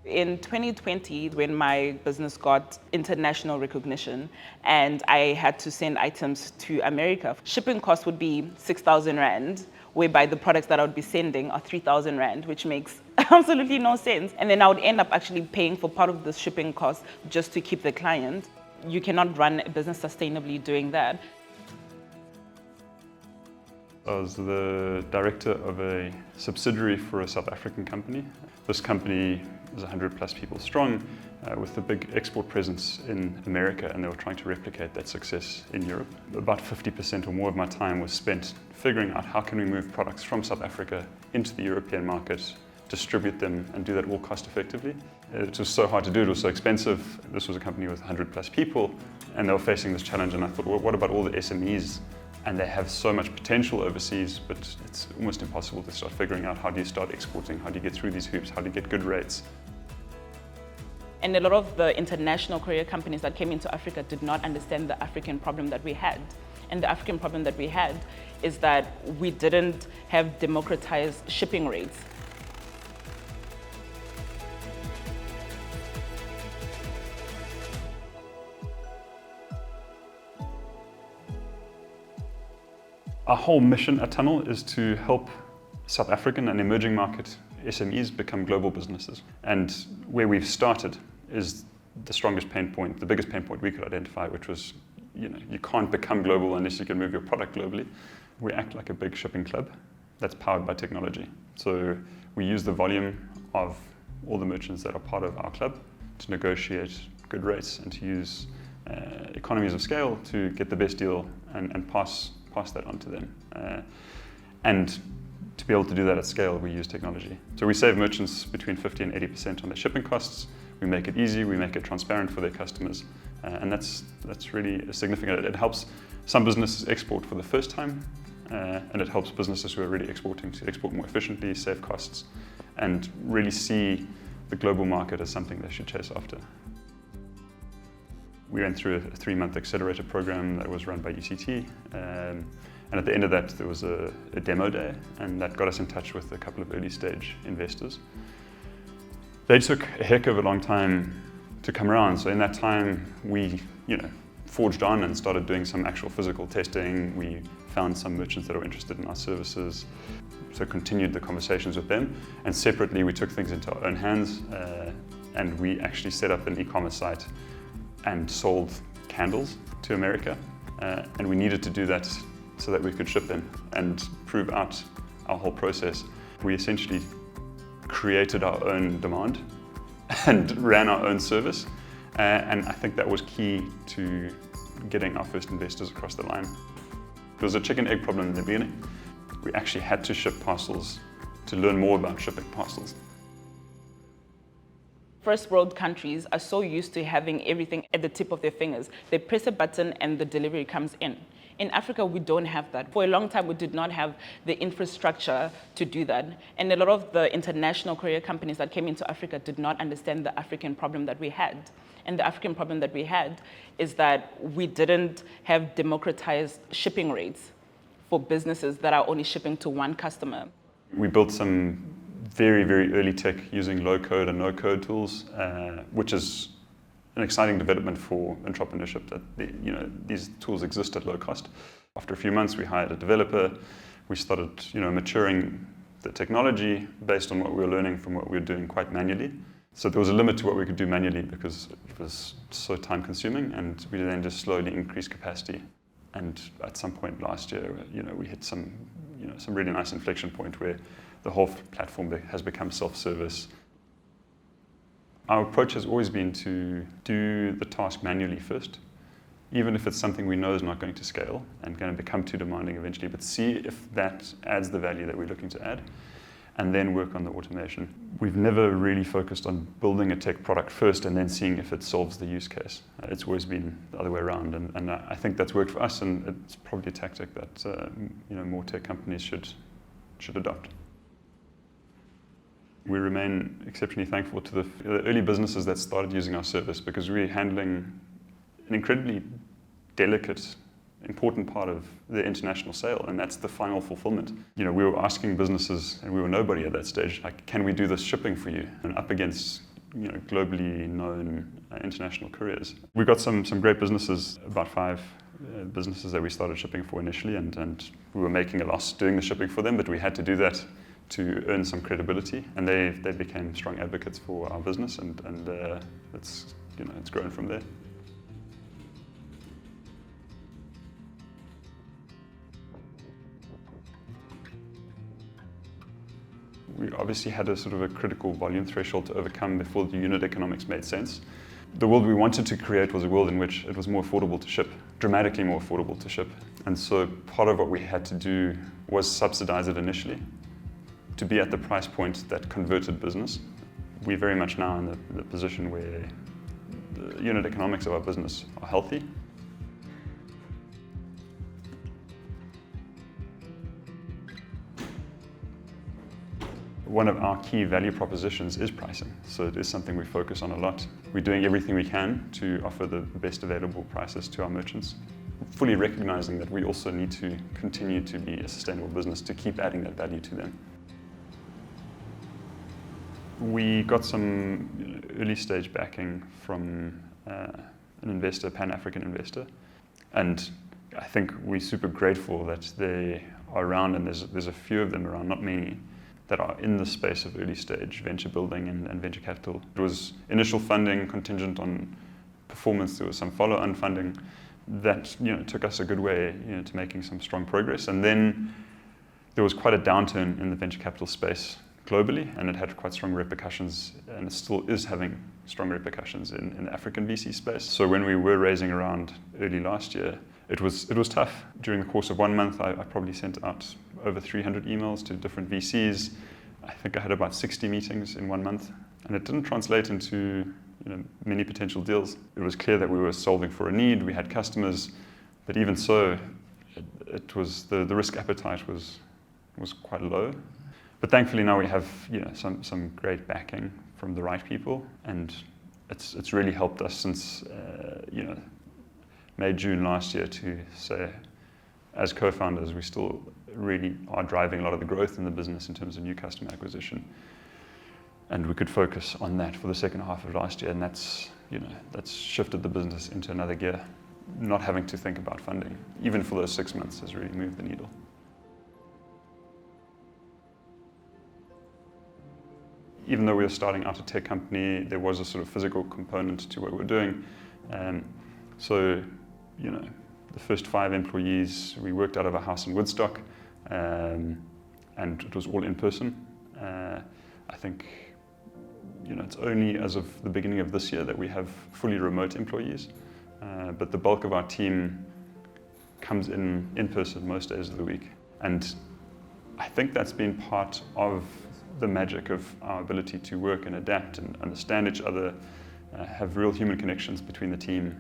In 2020, when my business got international recognition and I had to send items to America, shipping costs would be 6,000 Rand, whereby the products that I would be sending are 3,000 Rand, which makes absolutely no sense. And then I would end up actually paying for part of the shipping cost just to keep the client. You cannot run a business sustainably doing that. I was the director of a subsidiary for a South African company. This company was 100 plus people strong with a big export presence in America, and they were trying to replicate that success in Europe. About 50% or more of my time was spent figuring out how can we move products from South Africa into the European market, distribute them and do that all cost effectively. It was so hard to do, it was so expensive. This was a company with 100 plus people and they were facing this challenge, and I thought, well, what about all the SMEs? And they have so much potential overseas, but it's almost impossible to start figuring out how do you start exporting, how do you get through these hoops, how do you get good rates. And a lot of the international courier companies that came into Africa did not understand the African problem that we had. And the African problem that we had is that we didn't have democratized shipping rates. Our whole mission at TUNL is to help South African and emerging market SMEs become global businesses. And where we've started is the strongest pain point, the biggest pain point we could identify, which was, you can't become global unless you can move your product globally. We act like a big shipping club that's powered by technology. So we use the volume of all the merchants that are part of our club to negotiate good rates and to use economies of scale to get the best deal and pass that on to them. And to be able to do that at scale, we use technology. So we save merchants between 50 and 80% on their shipping costs. We make it easy, we make it transparent for their customers. And that's really significant. It helps some businesses export for the first time, and it helps businesses who are really exporting to export more efficiently, save costs, and really see the global market as something they should chase after. We went through a 3-month accelerator program that was run by UCT, and at the end of that there was a demo day, and that got us in touch with a couple of early stage investors. They took a heck of a long time to come around, so in that time we forged on and started doing some actual physical testing. We found some merchants that were interested in our services, so continued the conversations with them, and separately we took things into our own hands and we actually set up an e-commerce site and sold candles to America, and we needed to do that so that we could ship them and prove out our whole process. We essentially created our own demand and ran our own service, and I think that was key to getting our first investors across the line. It was a chicken-egg problem in the beginning. We actually had to ship parcels to learn more about shipping parcels. First world countries are so used to having everything at the tip of their fingers. They press a button and the delivery comes in. In Africa, we don't have that. For a long time, we did not have the infrastructure to do that. And a lot of the international courier companies that came into Africa did not understand the African problem that we had. And the African problem that we had is that we didn't have democratized shipping rates for businesses that are only shipping to one customer. We built some very, very early tech using low-code and no-code tools, which is an exciting development for entrepreneurship, that these tools exist at low cost. After a few months, we hired a developer. We started maturing the technology based on what we were learning from what we were doing quite manually. So there was a limit to what we could do manually because it was so time-consuming, and we then just slowly increased capacity. And at some point last year, we hit some really nice inflection point where the whole platform has become self-service. Our approach has always been to do the task manually first, even if it's something we know is not going to scale and going to become too demanding eventually, but see if that adds the value that we're looking to add, and then work on the automation. We've never really focused on building a tech product first and then seeing if it solves the use case. It's always been the other way around, and I think that's worked for us, and it's probably a tactic that more tech companies should adopt. We remain exceptionally thankful to the early businesses that started using our service, because we're handling an incredibly delicate, important part of the international sale, and that's the final fulfillment. We were asking businesses, and we were nobody at that stage, like, can we do this shipping for you? And up against globally known international couriers. We got some great businesses, about 5 businesses that we started shipping for initially, and we were making a loss doing the shipping for them, but we had to do that to earn some credibility, and they became strong advocates for our business, and it's grown from there. We obviously had a sort of a critical volume threshold to overcome before the unit economics made sense. The world we wanted to create was a world in which it was more affordable to ship, dramatically more affordable to ship. And so part of what we had to do was subsidize it initially to be at the price point that converted business. We're very much now in the position where the unit economics of our business are healthy. One of our key value propositions is pricing, so it is something we focus on a lot. We're doing everything we can to offer the best available prices to our merchants, fully recognizing that we also need to continue to be a sustainable business to keep adding that value to them. We got some early stage backing from an investor, Pan-African investor, and I think we're super grateful that they are around, and there's a few of them around, not many, that are in the space of early stage venture building and venture capital. It was initial funding contingent on performance. There was some follow-on funding that took us a good way to making some strong progress. And then there was quite a downturn in the venture capital space globally, and it had quite strong repercussions, and it still is having strong repercussions in the African VC space. So when we were raising around early last year, it was tough. During the course of 1 month, I probably sent out over 300 emails to different VCs. I think I had about 60 meetings in 1 month, and it didn't translate into many potential deals. It was clear that we were solving for a need. We had customers, but even so, it was the risk appetite was quite low. But thankfully now we have some great backing from the right people, and it's really helped us since May, June last year to say, as co-founders, we still really are driving a lot of the growth in the business in terms of new customer acquisition. And we could focus on that for the second half of last year, and that's shifted the business into another gear. Not having to think about funding, even for those 6 months, has really moved the needle. Even though we were starting out a tech company, there was a sort of physical component to what we were doing. So the first 5 employees, we worked out of a house in Woodstock, and it was all in person. I think it's only as of the beginning of this year that we have fully remote employees, but the bulk of our team comes in person most days of the week. And I think that's been part of the magic of our ability to work and adapt and understand each other, have real human connections between the team,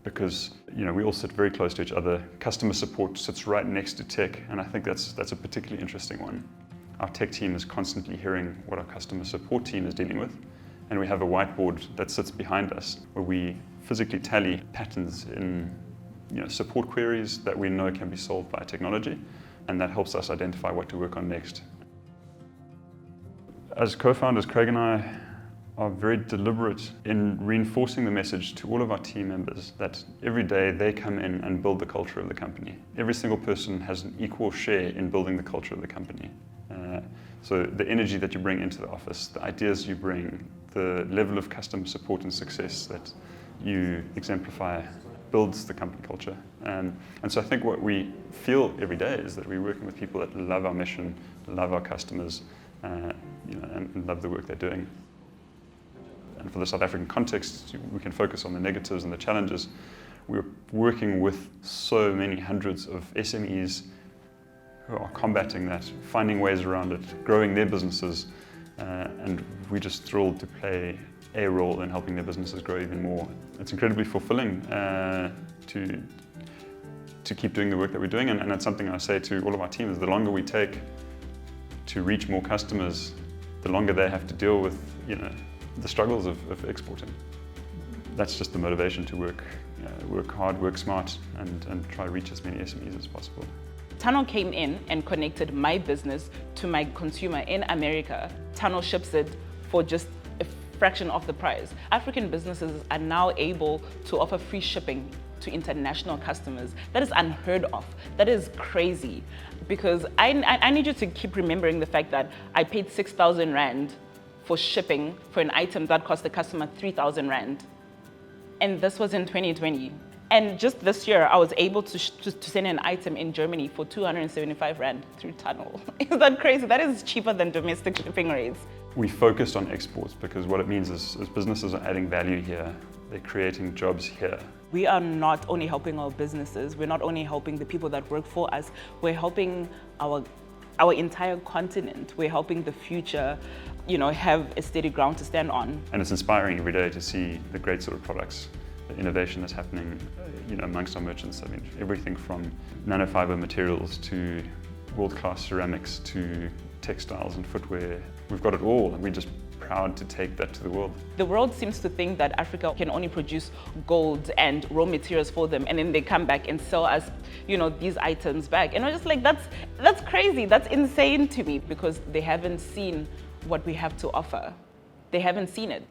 because we all sit very close to each other. Customer support sits right next to tech, and I think that's a particularly interesting one. Our tech team is constantly hearing what our customer support team is dealing with, and we have a whiteboard that sits behind us where we physically tally patterns in support queries that we know can be solved by technology, and that helps us identify what to work on next. As co-founders, Craig and I are very deliberate in reinforcing the message to all of our team members that every day they come in and build the culture of the company. Every single person has an equal share in building the culture of the company. So the energy that you bring into the office, the ideas you bring, the level of customer support and success that you exemplify builds the company culture. And so I think what we feel every day is that we're working with people that love our mission, love our customers, and love the work they're doing. And for the South African context, we can focus on the negatives and the challenges. We're working with so many hundreds of SMEs who are combating that, finding ways around it, growing their businesses, and we're just thrilled to play a role in helping their businesses grow even more. It's incredibly fulfilling to keep doing the work that we're doing, and that's something I say to all of our teams. The longer we take to reach more customers, the longer they have to deal with the struggles of exporting. That's just the motivation to work hard, work smart, and try to reach as many SMEs as possible. TUNL came in and connected my business to my consumer in America. TUNL ships it for just a fraction of the price. African businesses are now able to offer free shipping to international customers. That is unheard of. That is crazy. Because I need you to keep remembering the fact that I paid 6,000 Rand for shipping for an item that cost the customer 3,000 Rand. And this was in 2020. And just this year, I was able to send an item in Germany for 275 Rand through TUNL. Is that crazy? That is cheaper than domestic shipping rates. We focused on exports because what it means is businesses are adding value here. They're creating jobs here. We are not only helping our businesses, we're not only helping the people that work for us, we're helping our entire continent. We're helping the future, have a steady ground to stand on. And it's inspiring every day to see the great sort of products, the innovation that's happening, amongst our merchants. I mean, everything from nanofiber materials to world-class ceramics to textiles and footwear. We've got it all, and we're just proud to take that to the world. The world seems to think that Africa can only produce gold and raw materials for them, and then they come back and sell us, these items back. And I'm just like, that's crazy. That's insane to me, because they haven't seen what we have to offer. They haven't seen it.